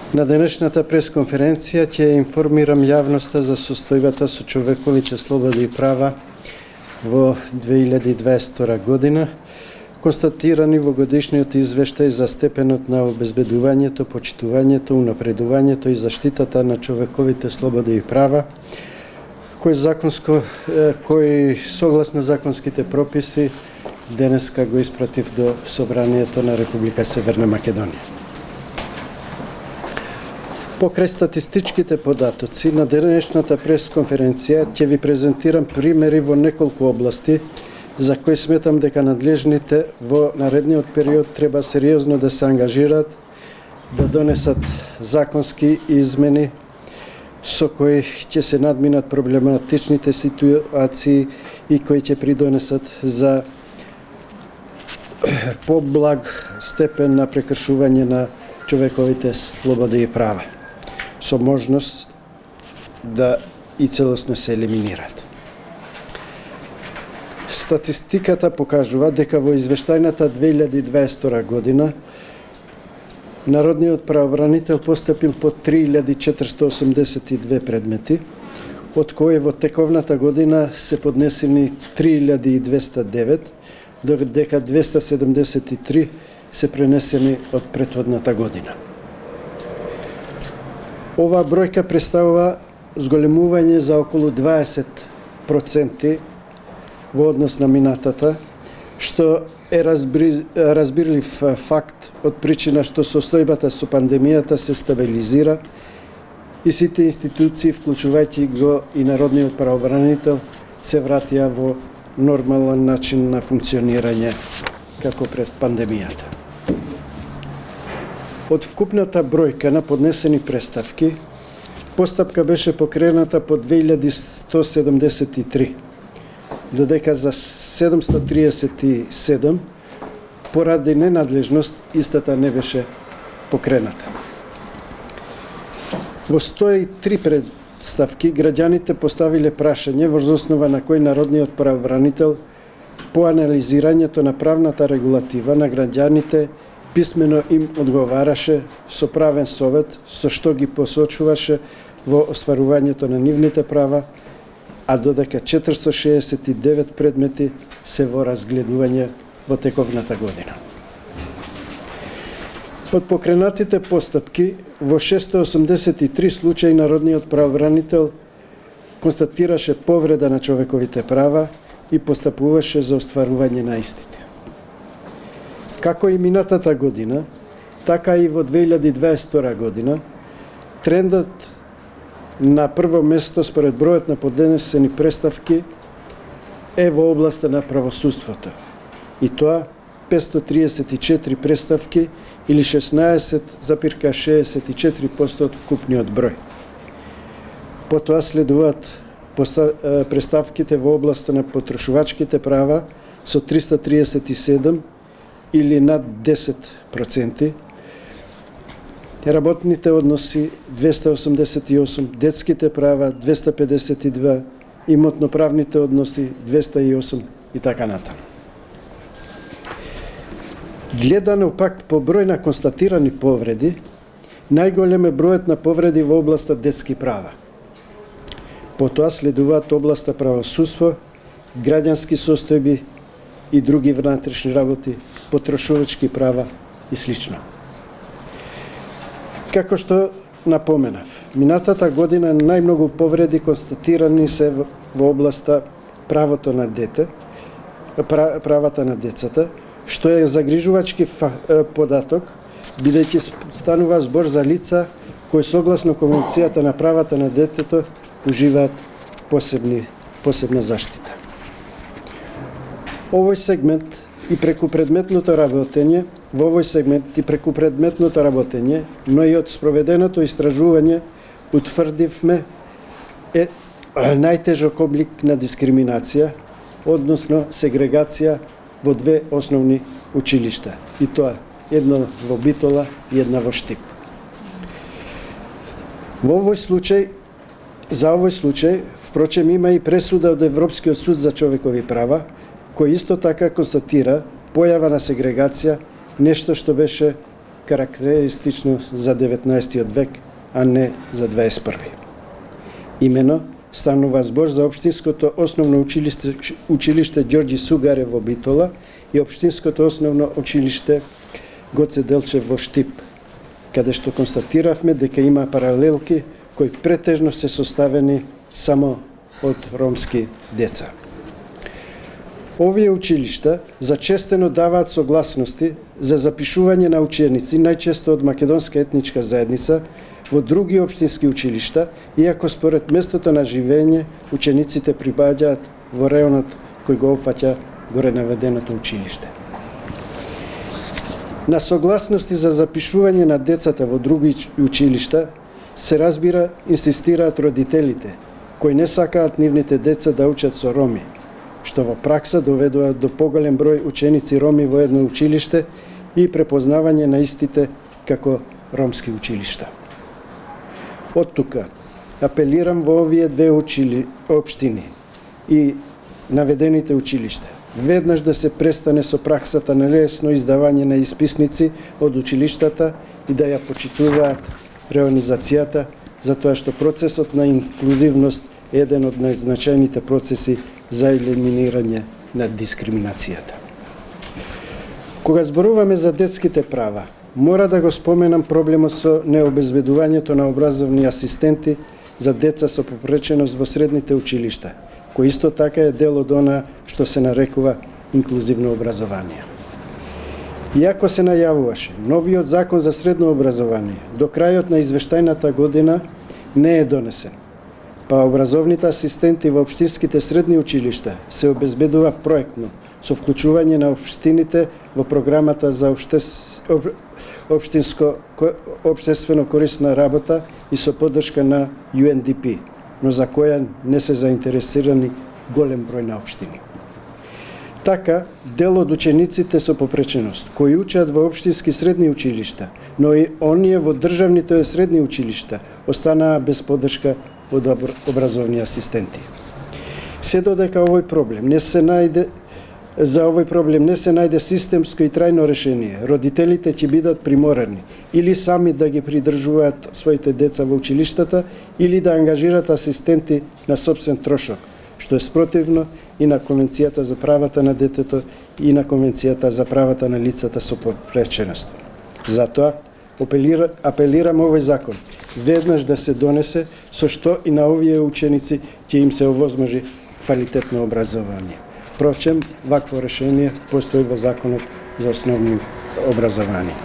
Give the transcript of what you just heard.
На денешната пресконференција ќе информирам јавноста за состојбата со човековите слободи и права во 2022 година, констатирани во годишниот извештај за степенот на обезбедувањето, почитувањето, унапредувањето и заштитата на човековите слободи и права, кој согласно законските прописи денеска го испратив до Собранието на Република Северна Македонија. Покрај статистичките податоци, на денешната пресконференција ќе ви презентирам примери во неколку области за кои сметам дека надлежните во наредниот период треба сериозно да се ангажираат, да донесат законски измени со кои ќе се надминат проблематичните ситуации и кои ќе придонесат за поблаг степен на прекршување на човековите слободи и права, со можност да и целосно се елиминираат. Статистиката покажува дека во извештајната 2022 година Народниот правобранител постапил по 3482 предмети, од кои во тековната година се поднесени 3209, додека 273 се пренесени од претходната година. Оваа бројка представува зголемување за околу 20% во однос на минатата, што е разбирлив факт од причина што состојбата со пандемијата се стабилизира и сите институции, вклучувајќи го и Народниот правобранител, се вратија во нормален начин на функционирање како пред пандемијата. Од вкупната бројка на поднесени преставки, постапка беше покрената по 2173, додека за 737 поради ненадлежност истата не беше покрената. Во 103 представки граѓаните поставиле прашање врз основа на кој Народниот правобранител по анализирањето на правната регулатива на граѓаните писмено им одговараше со правен совет, со што ги посочуваше во остварувањето на нивните права, а додека 469 предмети се во разгледување во тековната година. Од покренатите постапки, во 683 случаи Народниот правобранител констатираше повреда на човековите права и постапуваше за остварување на истите. Како и минатата година, така и во 2022 година, трендот на прво место според бројот на поднесени преставки е во областа на правосудството. И тоа 534 преставки или 16,64% од вкупниот број. Потоа следуваат преставките во областа на потрошувачките права со 337 или над 10%, работните односи 288, детските права 252, имотноправните односи 208 и така натаму. Гледано пак по број на констатирани повреди, најголем е бројот на повреди во областа детски права. Потоа следуваат областа правосудство, граѓански состојби и други внатрешни работи, потрошувачки права и слично. Како што напоменав, минатата година најмногу повреди констатирани се во областа правото на дете, правата на децата, што е загрижувачки податок, бидејќи станува збор за лица кои согласно Конвенцијата на правата на детето уживаат посебна заштита. Овој сегмент и преку предметното работење, но и од спроведеното истражување утврдивме е најтежок облик на дискриминација, односно сегрегација во две основни училишта, и тоа една во Битола и една во Штип. За овој случај, впрочем, има и пресуда од Европскиот суд за човекови права, кој исто така констатира појава на сегрегација, нешто што беше карактеристично за 19 век, а не за 21. Имено, станува збор за Општинското основно училиште Ѓорѓи Сугарев во Битола и Општинското основно училиште Гоце Делчев во Штип, каде што констатиравме дека има паралелки кои претежно се составени само од ромски деца. Овие училишта зачестено даваат согласности за запишување на ученици, најчесто од македонска етничка заедница, во други општински училишта, иако според местото на живење учениците припаѓаат во реонот кој го опфаќа горе наведеното училиште. На согласности за запишување на децата во други училишта се разбира инсистираат родителите, кои не сакаат нивните деца да учат со роми, што во пракса доведува до поголем број ученици роми во едно училиште и препознавање на истите како ромски училишта. Од тука апелирам во овие две општини и наведените училишта веднаш да се престане со праксата на лесно издавање на исписници од училиштата и да ја почитуваат реонизацијата, затоа што процесот на инклузивност е еден од најзначајните процеси за елиминирање на дискриминацијата. Кога зборуваме за детските права, мора да го споменам проблемот со необезбедувањето на образовни асистенти за деца со попреченост во средните училишта, кој исто така е дел од она што се нарекува инклузивно образование. Иако се најавуваше новиот закон за средно образование до крајот на извештајната година не е донесен, па образовните асистенти во општинските средни училишта се обезбедува проектно со вклучување на општините во програмата за општествено корисна работа и со поддршка на UNDP, но за која не се заинтересирани голем број на општини. Така, дел од учениците со попреченост, кои учат во општински средни училишта, но и оние во државните средни училишта, останаа без поддршка од образовни асистенти. Се додека овој проблем не се најде системско и трајно решение, родителите ќе бидат приморани или сами да ги придржуваат своите деца во училиштата или да ангажираат асистенти на сопствен трошок, што е спротивно и на Конвенцијата за правата на детето и на Конвенцијата за правата на лицата со попреченост. Затоа, апелирам овој закон веднаш да се донесе, со што и на овие ученици ќе им се овозможи квалитетно образование. Впрочем, вакво решение постои во Законот за основно образование.